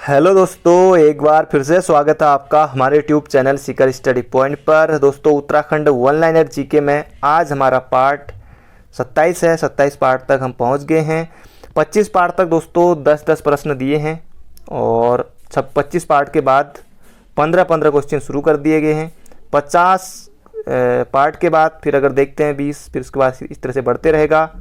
Hello दोस्तों, एक बार फिर से स्वागत है आपका हमारे YouTube channel Sikar study point पर। दोस्तों, उत्तराखंड वन लाइनर जीके में आज हमारा पार्ट 27 है। 27 पार्ट तक हम पहुंच गए हैं। 25 पार्ट तक दोस्तों 10-10 प्रश्न दिए हैं और 25 पार्ट के बाद 15-15 क्वेश्चन शुरू कर दिए गए हैं। 50 पार्ट के बाद फिर अगर देखते हैं 20, फिर उसके बाद इस तरह से बढ़ते रहेगा।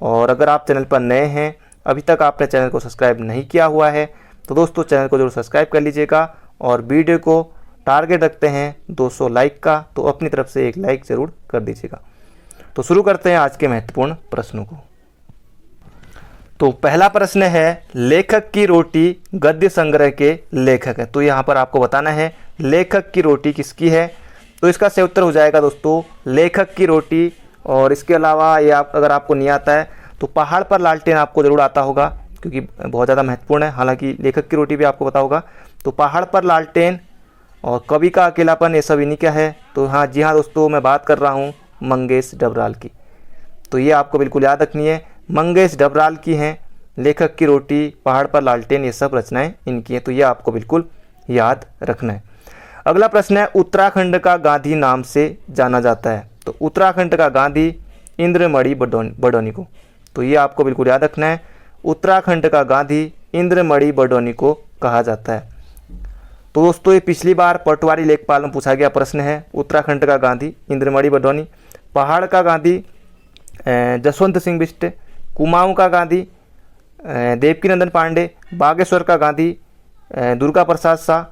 और अगर आप चैनल पर नए हैं, अभी तक आपने चैनल को सब्सक्राइब नहीं किया हुआ है, तो दोस्तों चैनल को जरूर सब्सक्राइब कर लीजिएगा। और वीडियो को टारगेट रखते हैं 200 लाइक का, तो अपनी तरफ से एक लाइक ज़रूर कर दीजिएगा। तो शुरू करते हैं आज के महत्वपूर्ण प्रश्नों को। तो पहला प्रश्न है, लेखक की रोटी गद्य संग्रह के लेखक है। तो यहाँ पर आपको बताना है लेखक की रोटी किसकी है। तो इसका सही उत्तर हो जाएगा दोस्तों लेखक की रोटी। और इसके अलावा ये अगर आपको नहीं आता है तो पहाड़ पर लालटेन आपको ज़रूर आता होगा, क्योंकि बहुत ज़्यादा महत्वपूर्ण है। हालांकि लेखक की रोटी भी आपको पता होगा। तो पहाड़ पर लालटेन और कवि का अकेलापन, ये सब इन्हीं का है। तो हाँ जी हाँ दोस्तों, मैं बात कर रहा हूँ मंगेश डबराल की। तो ये आपको बिल्कुल याद रखनी है, मंगेश डबराल की हैं। लेखक की रोटी, पहाड़ पर लालटेन, ये सब रचनाएं इनकी हैं। तो ये आपको बिल्कुल याद रखना है। अगला प्रश्न है, उत्तराखंड का गांधी नाम से जाना जाता है। तो उत्तराखंड का गांधी इंद्रमणि बडौनी को। तो ये आपको बिल्कुल याद रखना है, उत्तराखंड का गांधी इंद्रमणि बडौनी को कहा जाता है। तो दोस्तों ये पिछली बार पटवारी लेखपाल में पूछा गया प्रश्न है। उत्तराखंड का गांधी इंद्रमणि बडौनी, पहाड़ का गांधी जसवंत सिंह बिष्ट, कुमाऊं का गांधी देवकीनंदन पांडे, बागेश्वर का गांधी दुर्गा प्रसाद शाह,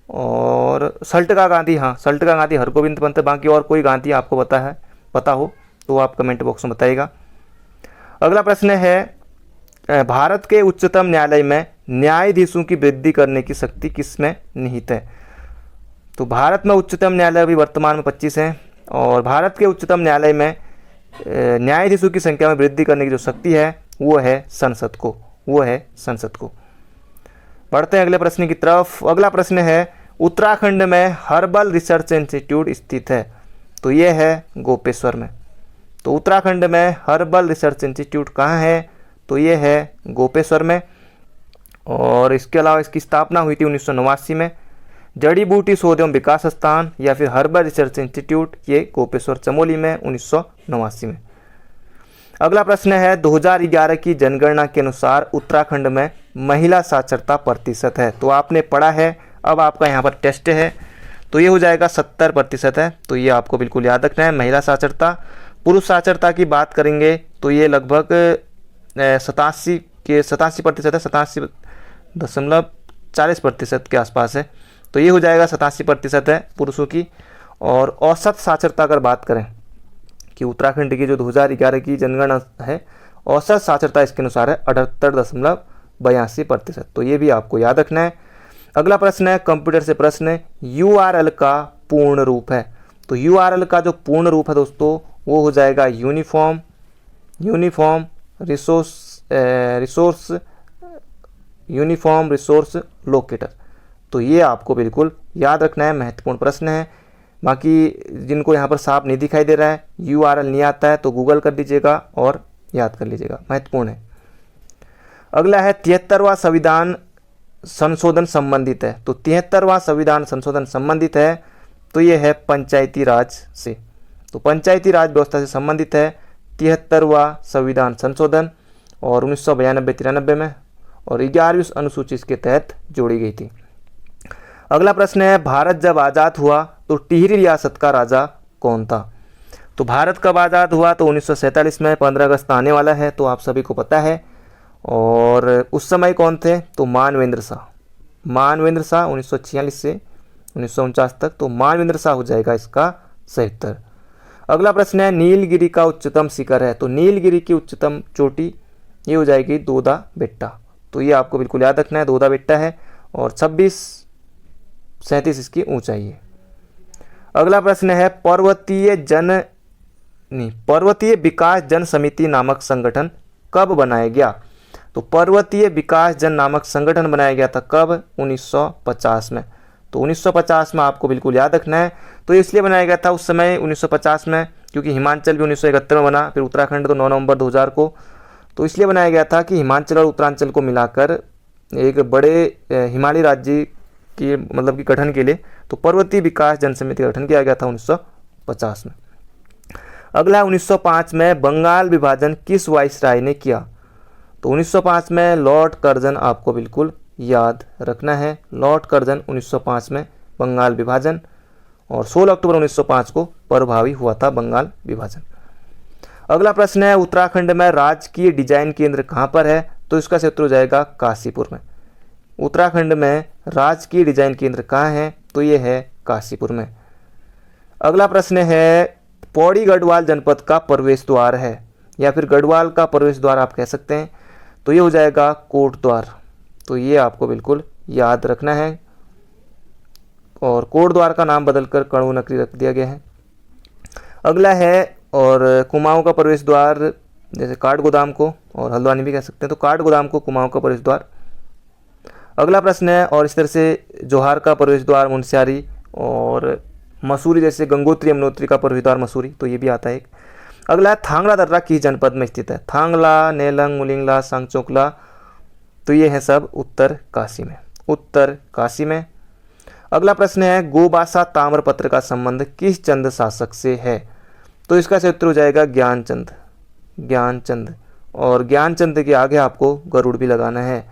और सल्ट का गांधी, हाँ सल्ट का गांधी हरगोविंद पंत। बाकी और कोई गांधी आपको पता हो तो आप कमेंट बॉक्स में बताइएगा। अगला प्रश्न है, भारत के उच्चतम न्यायालय में न्यायाधीशों की वृद्धि करने की शक्ति किसमें निहित है। तो भारत में उच्चतम न्यायालय अभी वर्तमान में 25 हैं, और भारत के उच्चतम न्यायालय में न्यायाधीशों की संख्या में वृद्धि करने की जो शक्ति है वो है संसद को। बढ़ते हैं अगले प्रश्न की तरफ। अगला प्रश्न है, उत्तराखंड में हर्बल रिसर्च इंस्टीट्यूट स्थित है। तो ये है गोपेश्वर में। तो उत्तराखंड में हर्बल रिसर्च इंस्टीट्यूट कहाँ है। तो ये है गोपेश्वर में। और इसके अलावा इसकी स्थापना हुई थी 1989 में। जड़ी बूटी शोध एवं विकास संस्थान या फिर हर्बल रिसर्च इंस्टीट्यूट, ये गोपेश्वर चमोली में 1989 में। अगला प्रश्न है, 2011 की जनगणना के अनुसार उत्तराखंड में महिला साक्षरता प्रतिशत है। तो आपने पढ़ा है, अब आपका यहाँ पर टेस्ट है। तो ये हो जाएगा 70% है। तो ये आपको बिल्कुल याद रखना है महिला साक्षरता। पुरुष साक्षरता की बात करेंगे तो ये लगभग 87% है, 87.40% के आसपास है। तो ये हो जाएगा 87% है पुरुषों की। और औसत साक्षरता अगर बात करें कि उत्तराखंड की जो 2011 की जनगणना है, औसत साक्षरता इसके अनुसार है 78.82%। तो ये भी आपको याद रखना है। अगला प्रश्न है, कंप्यूटर से प्रश्न, URL का पूर्ण रूप है। तो URL का जो पूर्ण रूप है दोस्तों वो हो जाएगा यूनिफॉर्म रिसोर्स लोकेटर। तो ये आपको बिल्कुल याद रखना है, महत्वपूर्ण प्रश्न है। बाकी जिनको यहाँ पर साफ नहीं दिखाई दे रहा है, URL नहीं आता है, तो गूगल कर लीजिएगा और याद कर लीजिएगा, महत्वपूर्ण है। अगला है, 73वां संविधान संशोधन संबंधित है। तो 73वां संविधान संशोधन संबंधित है। तो ये है पंचायती राज से। तो पंचायती राज व्यवस्था से संबंधित है 73वां संविधान संशोधन, और 1992-93 में, और 11वीं अनुसूची के तहत जोड़ी गई थी। अगला प्रश्न है, भारत जब आज़ाद हुआ तो टिहरी रियासत का राजा कौन था। तो भारत कब आज़ाद हुआ, तो 1947 में। 15 अगस्त आने वाला है, तो आप सभी को पता है। और उस समय कौन थे, तो मानवेंद्र शाह 1946 से 1949 तक। तो मानवेंद्र शाह हो जाएगा इसका सही उत्तर। अगला प्रश्न है, नीलगिरी का उच्चतम शिखर है। तो नीलगिरी की उच्चतम चोटी ये हो जाएगी दोदा बेट्टा। तो ये आपको बिल्कुल याद रखना है, दोदा बेट्टा है, और 2637 इसकी ऊंचाई है। अगला प्रश्न है, पर्वतीय विकास जन समिति नामक संगठन कब बनाया गया। तो पर्वतीय विकास जन नामक संगठन बनाया गया था कब, 1950 में। तो 1950 में आपको बिल्कुल याद रखना है। तो इसलिए बनाया गया था उस समय 1950 में, क्योंकि हिमाचल भी 1971 में बना, फिर उत्तराखंड तो 9 नवंबर 2000 को। तो इसलिए बनाया गया था कि हिमाचल और उत्तरांचल को मिलाकर एक बड़े हिमालयी राज्य की मतलब कि गठन के लिए तो पर्वतीय विकास जनसमिति का गठन किया गया था 1950 में। अगला 1905 में बंगाल विभाजन किस वाइसराय ने किया? तो 1905 में लॉर्ड कर्जन, आपको बिल्कुल याद रखना है, लॉर्ड कर्जन 1905 में बंगाल विभाजन, और 16 अक्टूबर 1905 को प्रभावी हुआ था बंगाल विभाजन। अगला प्रश्न है उत्तराखंड में राजकीय डिजाइन केंद्र कहाँ पर है? तो इसका क्षेत्र हो जाएगा काशीपुर में। उत्तराखंड में राजकीय डिजाइन केंद्र कहाँ है? तो ये है काशीपुर में। अगला प्रश्न है पौड़ी गढ़वाल जनपद का प्रवेश द्वार है, या फिर गढ़वाल का प्रवेश द्वार आप कह सकते हैं, तो ये हो जाएगा कोट द्वार। तो ये आपको बिल्कुल याद रखना है, और कोट द्वार का नाम बदलकर कणु नगरी रख दिया गया है। अगला है और कुमाऊं का प्रवेश द्वार, जैसे काठगोदाम को और हल्द्वानी भी कह सकते हैं, तो काठगोदाम को कुमाऊं का प्रवेश द्वार। अगला प्रश्न है और इस तरह से जोहार का प्रवेश द्वार मुनस्यारी, और मसूरी जैसे गंगोत्री यमुनोत्री का प्रवेश द्वार मसूरी, तो ये भी आता है एक। अगला थांगला दर्रा किस जनपद में स्थित है? थांगला, नेलंग, मुलिंगला, सांगचोकला, तो ये है सब उत्तर काशी में, उत्तर काशी में। अगला प्रश्न है गोबासा ताम्रपत्र का संबंध किस चंद शासक से है? तो इसका क्षेत्र हो जाएगा ज्ञानचंद, ज्ञानचंद, और ज्ञानचंद के आगे आपको गरुड़ भी लगाना है।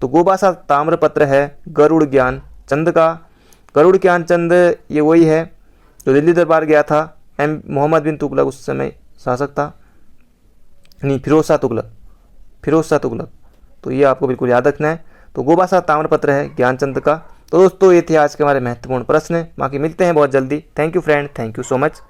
तो गोबासा ताम्रपत्र है गरुड़ ज्ञानचंद का। गरुड़ ज्ञानचंद ये वही है जो दिल्ली दरबार गया था, मोहम्मद बिन तुगलक उस समय शासक था, नहीं फिरोज शाह तुगलक, फिरोज शाह तुगलक, तो ये आपको बिल्कुल याद रखना है। तो गोबासा ताम्रपत्र है ज्ञानचंद का। तो दोस्तों ये थे आज के हमारे महत्वपूर्ण प्रश्न, बाकी मिलते हैं बहुत जल्दी। Thank you friend, thank you so much.